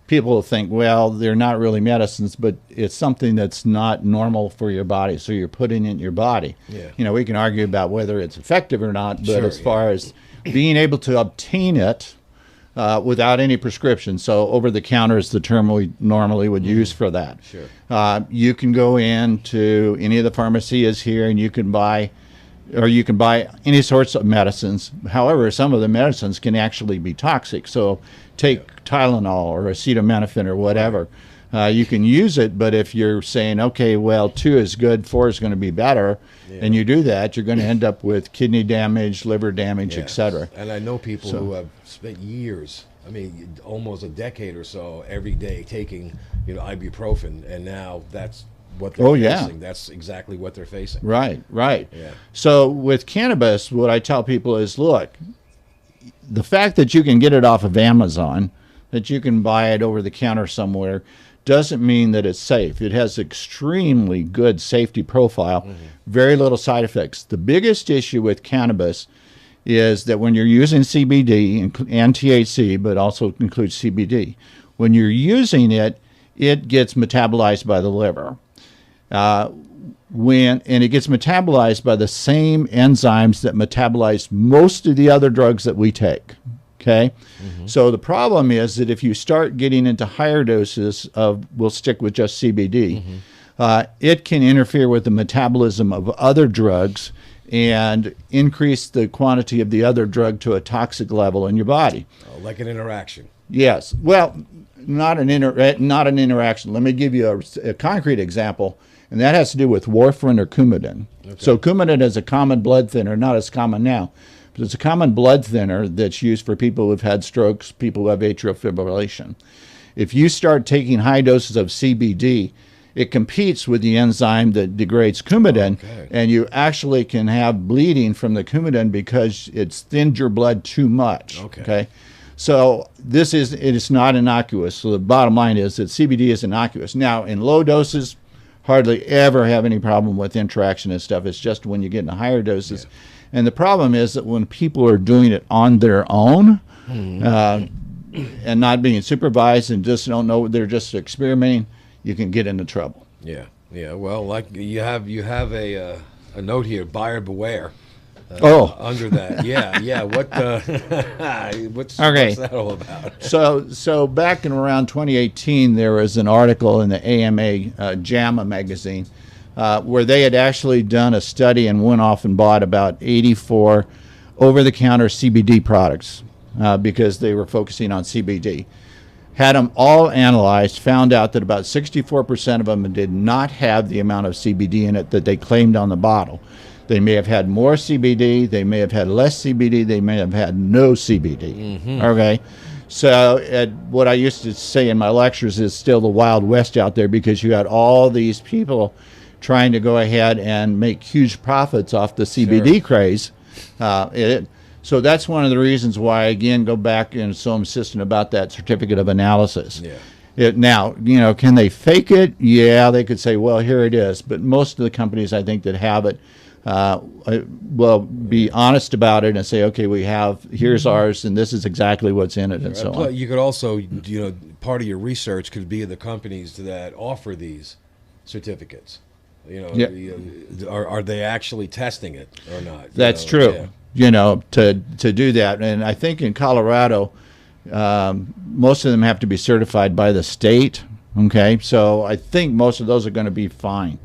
people think, well, they're not really medicines, but it's something that's not normal for your body, so you're putting it in your body. Yeah. You know, we can argue about whether it's effective or not, but Sure, as far as being able to obtain it without any prescription, so over the counter is the term we normally would use for that. Sure. You can go into any of the pharmacies here and you can buy any sorts of medicines. However, some of the medicines can actually be toxic. So take Tylenol or acetaminophen or whatever. You can use it, but if you're saying, okay, well, 2 is good, 4 is going to be better, and you do that, you're going to end up with kidney damage, liver damage, etc. And I know people who have spent years, I mean, almost a decade or so, every day taking, you know, ibuprofen, and now that's what they're facing. That's exactly what they're facing. Right. Yeah. So with cannabis, what I tell people is, look, the fact that you can get it off of Amazon, that you can buy it over the counter somewhere, doesn't mean that it's safe. It has extremely good safety profile, very little side effects. The biggest issue with cannabis is that when you're using CBD and THC, but also includes CBD, when you're using it, it gets metabolized by the liver. And it gets metabolized by the same enzymes that metabolize most of the other drugs that we take. Okay, so the problem is that if you start getting into higher doses of, we'll stick with just CBD, it can interfere with the metabolism of other drugs and increase the quantity of the other drug to a toxic level in your body. Oh, like an interaction. Yes. Well, not an interaction. Let me give you a concrete example, and that has to do with warfarin or Coumadin. Okay. So Coumadin is a common blood thinner, not as common now. It's a common blood thinner that's used for people who've had strokes, people who have atrial fibrillation. If you start taking high doses of CBD, it competes with the enzyme that degrades Coumadin, and you actually can have bleeding from the Coumadin because it's thinned your blood too much. Okay? So it is not innocuous. So the bottom line is that CBD is innocuous. Now, in low doses, hardly ever have any problem with interaction and stuff. It's just when you get into higher doses. Yeah. And the problem is that when people are doing it on their own and not being supervised and just don't know, they're just experimenting, you can get into trouble. Yeah. Well, like you have a note here, buyer beware. Under that. Yeah. What's that all about? So back in around 2018, there was an article in the AMA JAMA magazine where they had actually done a study and went off and bought about 84 over-the-counter CBD products because they were focusing on CBD. Had them all analyzed, found out that about 64% of them did not have the amount of CBD in it that they claimed on the bottle. They may have had more CBD, they may have had less CBD, they may have had no CBD. Okay? So what I used to say in my lectures is still the Wild West out there, because you had all these people trying to go ahead and make huge profits off the CBD craze. So that's one of the reasons why, again, go back and so insistent about that certificate of analysis. Now, can they fake it? Yeah, they could say, well, here it is. But most of the companies, I think, that have it will be honest about it and say, okay, here's ours, and this is exactly what's in it, and so on. You could also, part of your research could be the companies that offer these certificates. Are they actually testing it or not? That's true. To do that. And I think in Colorado, most of them have to be certified by the state. Okay, so I think most of those are going to be fine.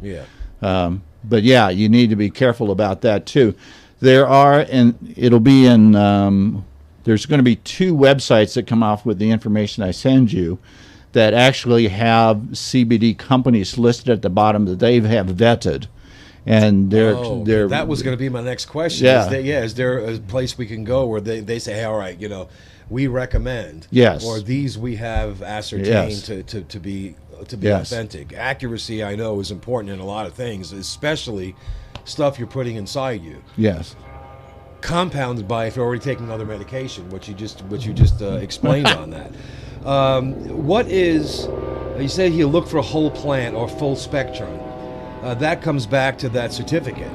But yeah, you need to be careful about that too. There are, and it'll be in, there's going to be 2 websites that come off with the information I send you that actually have CBD companies listed at the bottom that they have vetted. And they're that was going to be my next question. Is there a place we can go where they say, hey, all right, we recommend, or these we have ascertained to be authentic. Accuracy, I know, is important in a lot of things, especially stuff you're putting inside you. compounded by if you're already taking other medication, which you just explained on that. What is, you say you look for a whole plant or full spectrum. That comes back to that certificate.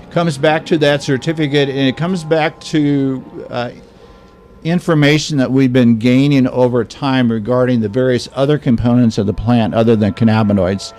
Comes back to that certificate, and it comes back to information that we've been gaining over time regarding the various other components of the plant other than cannabinoids.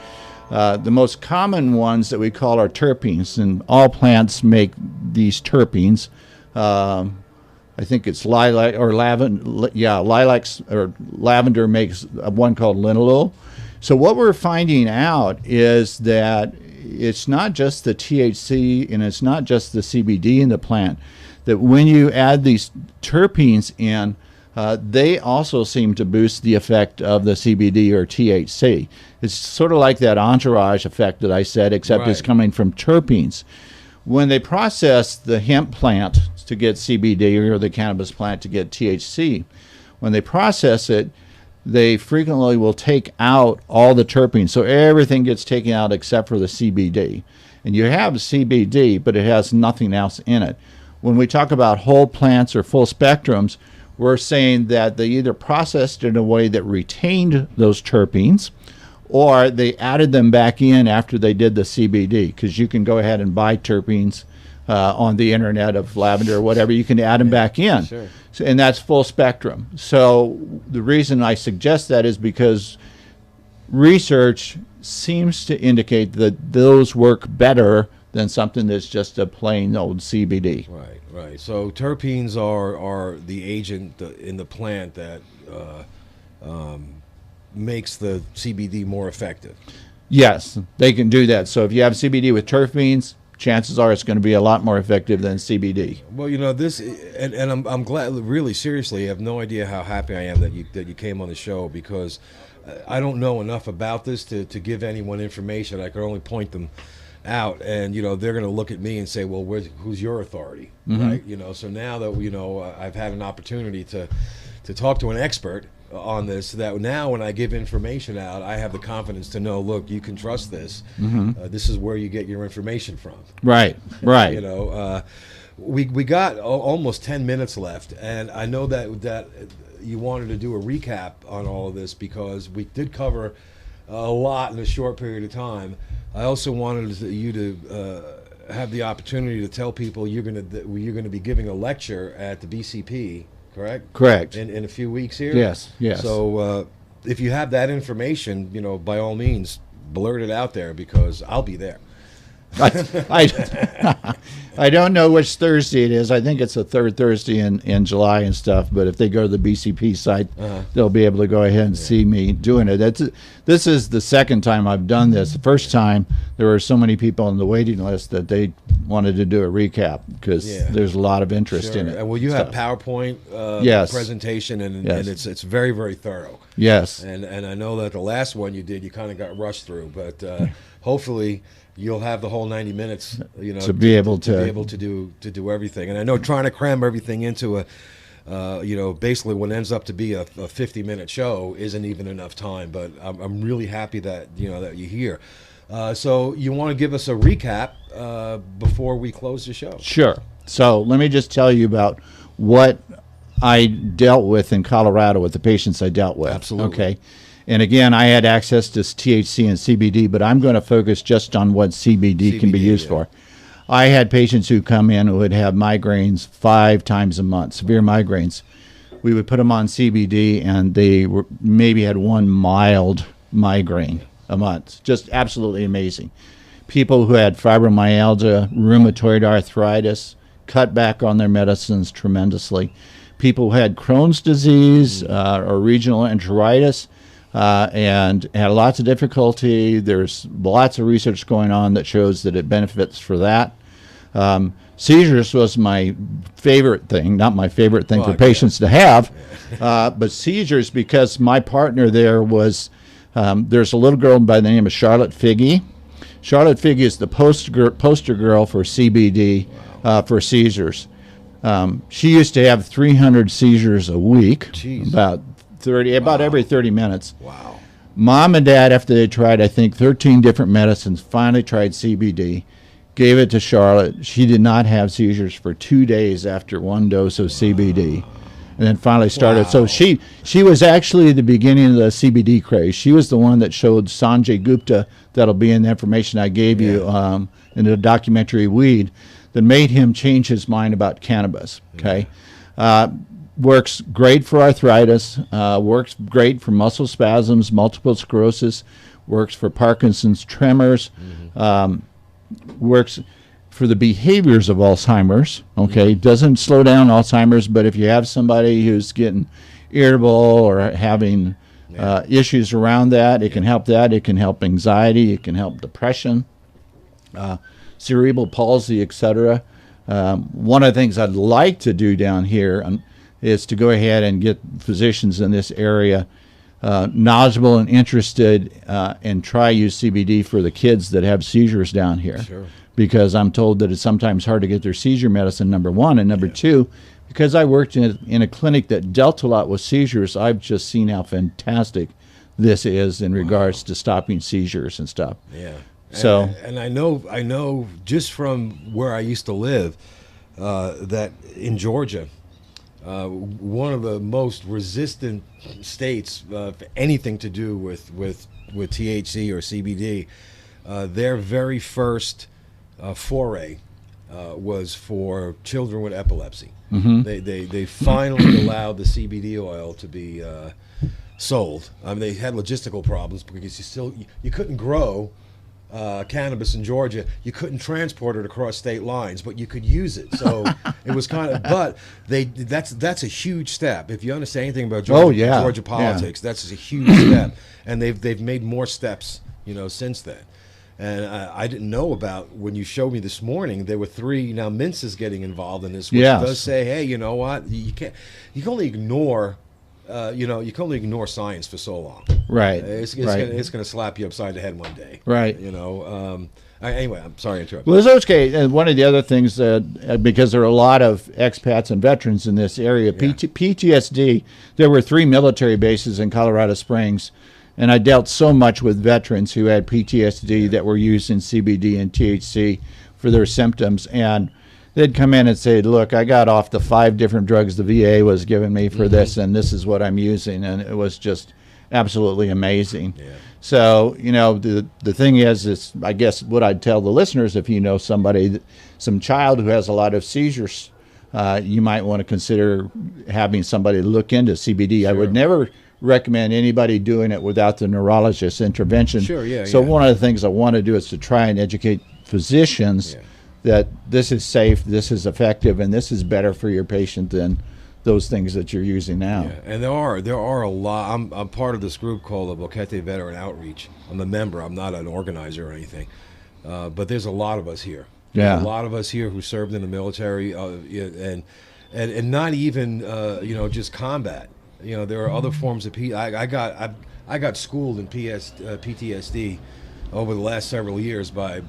The most common ones that we call are terpenes, and all plants make these terpenes. I think it's lilac or lavender. Yeah, lilacs or lavender makes one called linalool. So what we're finding out is that it's not just the THC and it's not just the CBD in the plant. That when you add these terpenes in, they also seem to boost the effect of the CBD or THC. It's sort of like that entourage effect that I said, except it's coming from terpenes. When they process the hemp plant to get CBD or the cannabis plant to get THC, when they process it, they frequently will take out all the terpenes. So everything gets taken out except for the CBD. And you have CBD, but it has nothing else in it. When we talk about whole plants or full spectrums, we're saying that they either processed it in a way that retained those terpenes, or they added them back in after they did the CBD, because you can go ahead and buy terpenes on the internet of lavender or whatever. You can add them back in. Sure. So, and that's full spectrum. So the reason I suggest that is because research seems to indicate that those work better than something that's just a plain old CBD. Right. So terpenes are the agent in the plant that makes the CBD more effective. Yes, they can do that. So if you have CBD with terpenes, chances are it's going to be a lot more effective than CBD. Well, you know this, and I'm glad. Really, seriously, I have no idea how happy I am that you came on the show, because I don't know enough about this to give anyone information. I could only point them out, and they're going to look at me and say, well, who's your authority? Right? So now that I've had an opportunity to talk to an expert on this, that now when I give information out, I have the confidence to know, look, you can trust this. This is where you get your information from. Right. We got almost 10 minutes left, and I know that you wanted to do a recap on all of this because we did cover a lot in a short period of time. I also wanted you to have the opportunity to tell people you're going to be giving a lecture at the BCP. Correct. In a few weeks here. Yes. So if you have that information, by all means, blurt it out there, because I'll be there. I don't know which Thursday it is. I think it's the third Thursday in July and stuff. But if they go to the BCP site, they'll be able to go ahead and see me doing it. This is the second time I've done this. The first time, there were so many people on the waiting list that they wanted to do a recap because there's a lot of interest in it. And will you have PowerPoint presentation, and it's very, very thorough. Yes. And I know that the last one you did, you kind of got rushed through, but hopefully you'll have the whole 90 minutes, to be able to do everything. And I know trying to cram everything into a, basically what ends up to be a 50-minute show isn't even enough time. But I'm really happy that that you're here. So you want to give us a recap before we close the show? Sure. So let me just tell you about what I dealt with in Colorado with the patients I dealt with. Absolutely. Okay. And again, I had access to THC and CBD, but I'm going to focus just on what CBD can be used for. I had patients who come in who would have migraines 5 times a month, severe migraines. We would put them on CBD, and they maybe had one mild migraine a month. Just absolutely amazing. People who had fibromyalgia, rheumatoid arthritis, cut back on their medicines tremendously. People who had Crohn's disease or regional enteritis, and had lots of difficulty. There's lots of research going on that shows that it benefits for that. Seizures was my favorite thing, not my favorite thing for patients to have, but seizures, because my partner there was, there's a little girl by the name of Charlotte Figge. Charlotte Figge is the poster girl for CBD for seizures. She used to have 300 seizures a week. Jeez. About every 30 minutes. Wow. Mom and Dad, after they tried, I think, 13 different medicines, finally tried CBD. gave it to Charlotte. She did not have seizures for 2 days after one dose of CBD. And then finally started. Wow. So she was actually the beginning of the CBD craze. She was the one that showed Sanjay Gupta, that'll be in the information I gave you in the documentary Weed, that made him change his mind about cannabis. Okay, works great for arthritis. Works great for muscle spasms, multiple sclerosis. Works for Parkinson's, tremors. Works for the behaviors of Alzheimer's. Okay, doesn't slow down Alzheimer's, but if you have somebody who's getting irritable or having issues around that, it can help that. It can help anxiety. It can help depression, cerebral palsy, etc. One of the things I'd like to do down here is to go ahead and get physicians in this area knowledgeable and interested and try use CBD for the kids that have seizures down here. Sure. Because I'm told that it's sometimes hard to get their seizure medicine, number one. And number two, because I worked in a clinic that dealt a lot with seizures, I've just seen how fantastic this is in regards to stopping seizures and stuff. Yeah. So, and I know just from where I used to live that in Georgia, one of the most resistant states for anything to do with THC or CBD, their very first foray was for children with epilepsy. They finally allowed the CBD oil to be sold. I mean, they had logistical problems because you couldn't grow cannabis in Georgia. You couldn't transport it across state lines, but you could use it. So it was kind of, but that's a huge step. If you understand anything about Georgia politics, that's a huge step, and they've made more steps, since then. And I didn't know about, when you showed me this morning, there were 3 now Mintz is getting involved in this, which does say, hey, you know what, you can only ignore. You can only ignore science for so long. Right. It's going to slap you upside the head one day. Right. Anyway, I'm sorry to interrupt. Well, it's okay. And one of the other things, because there are a lot of expats and veterans in this area, PTSD, there were 3 military bases in Colorado Springs, and I dealt so much with veterans who had PTSD that were using CBD and THC for their symptoms. And they'd come in and say, look, I got off the 5 different drugs the VA was giving me for this, and this is what I'm using. And it was just absolutely amazing. Yeah. So, the thing is I guess what I'd tell the listeners, if you know somebody, some child who has a lot of seizures, you might want to consider having somebody look into CBD. Sure. I would never recommend anybody doing it without the neurologist's intervention. Sure, yeah. So one of the things I want to do is to try and educate physicians that this is safe, this is effective, and this is better for your patient than those things that you're using now. Yeah, and there are a lot. I'm part of this group called the Boquete Veteran Outreach. I'm a member. I'm not an organizer or anything, but there's a lot of us here. There's a lot of us here who served in the military, and not even just combat. There are other forms of I got schooled in PTSD over the last several years by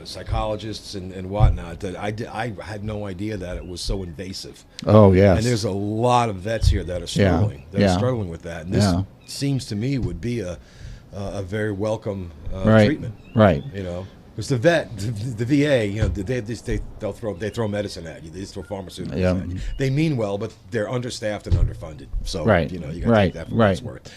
psychologists and whatnot, that I had no idea that it was so invasive. Oh, yes. And there's a lot of vets here that are struggling. Are struggling with that. And this seems to me would be a very welcome treatment. Right. Because the VA, they throw medicine at you. They just throw pharmaceuticals at you. They mean well, but they're understaffed and underfunded. So you got to take that for what it's worth.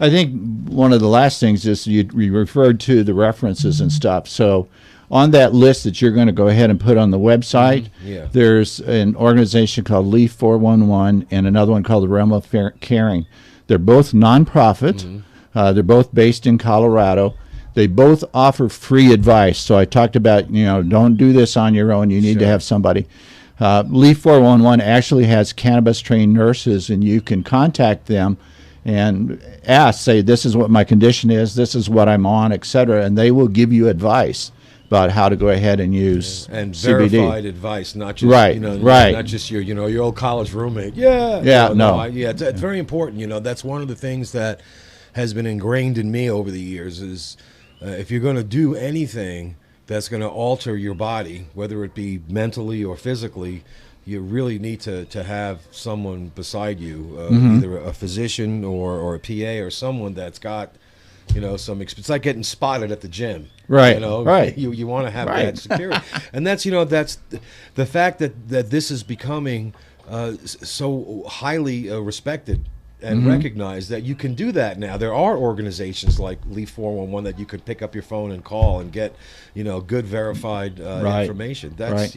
I think one of the last things is you referred to the references and stuff. So on that list that you're going to go ahead and put on the website, there's an organization called Leaf 411 and another one called the Realm of Caring. They're both nonprofit. They're both based in Colorado. They both offer free advice. So I talked about, don't do this on your own. You need to have somebody. Leaf 411 actually has cannabis-trained nurses, and you can contact them and say, this is what my condition is, this is what I'm on, etc., and they will give you advice about how to go ahead and use and CBD. Verified advice, not just not just your old college roommate. It's very important. That's one of the things that has been ingrained in me over the years is if you're going to do anything that's going to alter your body, whether it be mentally or physically, you really need to have someone beside you, either a physician or a PA or someone that's got It's like getting spotted at the gym. Right. Right. You want to have Right. that security. And that's the fact that this is becoming so highly respected and recognized, that you can do that now. There are organizations like Leaf 411 that you could pick up your phone and call and get, good verified information. That's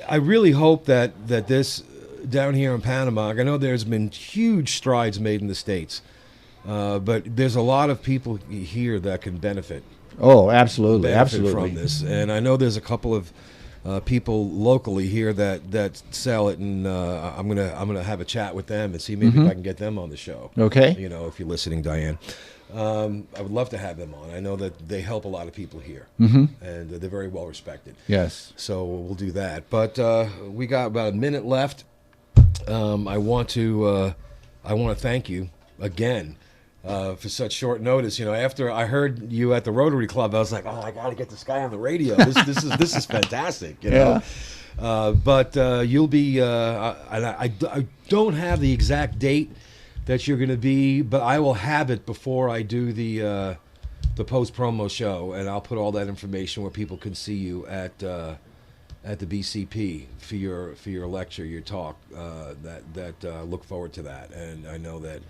I really hope that this down here in Panama, I know there's been huge strides made in the States, but there's a lot of people here that can benefit. Oh, absolutely, absolutely from this. And I know there's a couple of people locally here that sell it, and I'm gonna have a chat with them and see maybe if I can get them on the show. Okay. If you're listening, Diane, I would love to have them on. I know that they help a lot of people here, and they're very well respected. Yes. So we'll do that. But we got about a minute left. I want to thank you again. For such short notice, after I heard you at the Rotary Club, I was like, "Oh, I got to get this guy on the radio. This is fantastic." But you'll be. I don't have the exact date that you're going to be, but I will have it before I do the post promo show, and I'll put all that information where people can see you at the BCP for your lecture, your talk. Look forward to that, and I know that.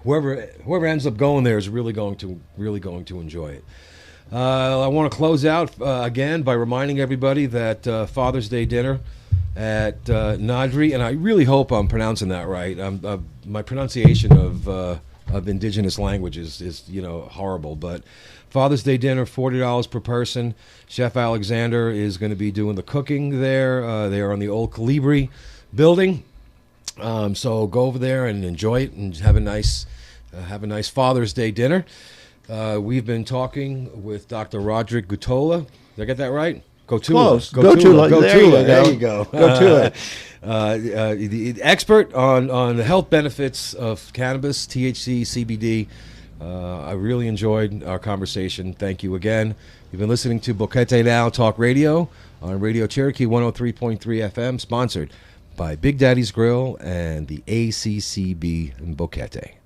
Whoever ends up going there is really going to enjoy it. I want to close out again by reminding everybody that Father's Day dinner at Nadri, and I really hope I'm pronouncing that right. My pronunciation of indigenous languages is horrible, but Father's Day dinner, $40 per person. Chef Alexander is going to be doing the cooking there. They are on the old Calibri building. So go over there and enjoy it and have a nice Father's Day dinner. We've been talking with Dr. Roderic Gottula. Did I get that right? Gotulla. Gotulla. There you go. Gotulla. The expert on the health benefits of cannabis, THC, CBD. I really enjoyed our conversation. Thank you again. You've been listening to Boquete Now Talk Radio on Radio Cherokee 103.3 FM, sponsored by Big Daddy's Grill and the ACCB in Boquete.